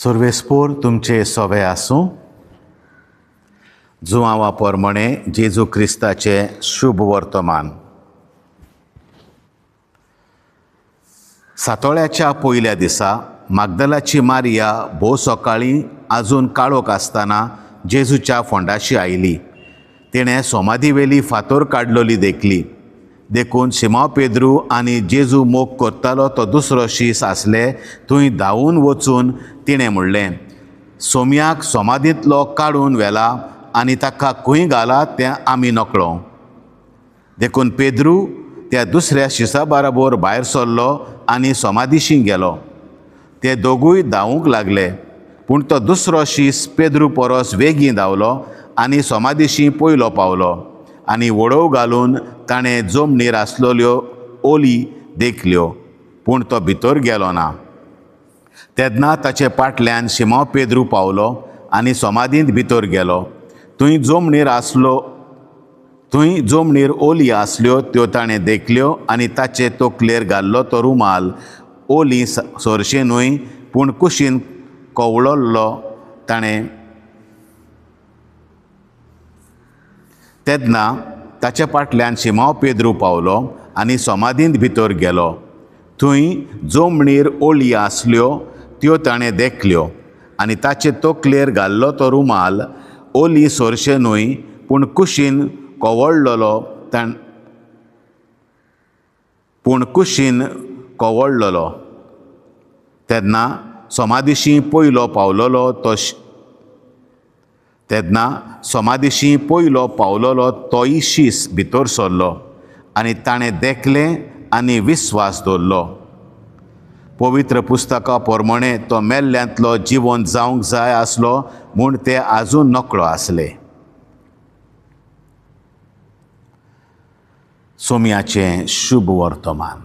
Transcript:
सर्वेस्पोर तुमचे सोवे आसूं. जुवांवा पोरमणे जेजू क्रिस्ताचे शुभ वर्तमान. सातोळ्याच्या पयल्या दिसा मागदलाची मारिया भोव सकाळीं आजून काळोख आसतना जेजूच्या फोंडाशी आयली. तिणें सोमाधीवेली फातर काडलोली देखून शिमोन पेद्रू आनी जेजू मोग करतालो तो दुसरो शीस आसले थंय धांवून वचून तिणें म्हणलें, सोम्याक सोमाधींतलो काडून व्हेला आनी ताका खंय घाला तें आमी नकळो. देखून पेद्रू त्या दुसऱ्या शिसा बरोबर भायर सरलो आनी सोमाधीशी गेलो. ते दोगूय धांवूंक लागले, पूण तो दुसरो शीस पेद्रू परस वेगीं धांवलो आनी सोमाधीशी पयलो पावलो. आनी वडोव घालून ताणें जमनीर आसलेल्यो ओली देखल्यो, पूण तो भितर गेलो ना. तेन्ना ताचे फाटल्यान शिमोन पेद्रू पावलो आनी सोमाधींत भितर गेलो. थंय जमनीर ओली आसल्यो त्यो ताणें देखल्यो आनी ताचे तकलेर घाल्लो तो रुमाल ओली सरशे न्हय पूण कुशीन कवळल्लो ताणें. तेन्ना ताचे फाटल्यान शिमोन पेद्रू पावलो आनी सोमाधींत भितर गेलो. थंय जमनीर ओली आसल्यो त्यो ताणें देखल्यो आनी ताचे तकलेर घाल्लो तो रुमाल ओली सरशे न्हय पूण कुशीन कवळ्ळलो. तेन्ना सोमाधीशी पयलो पावलोलो तोय शीस भितर सरलो आनी ताणें देखलें आनी विस्वास दवरलो. पवित्र पुस्तका पोरमणे तो मेल्ल्यांतलो जिवंत जावंक जाय आसलो म्हूण ते आजून नकळो आसले. सोम्याचें शुभ वर्तमान.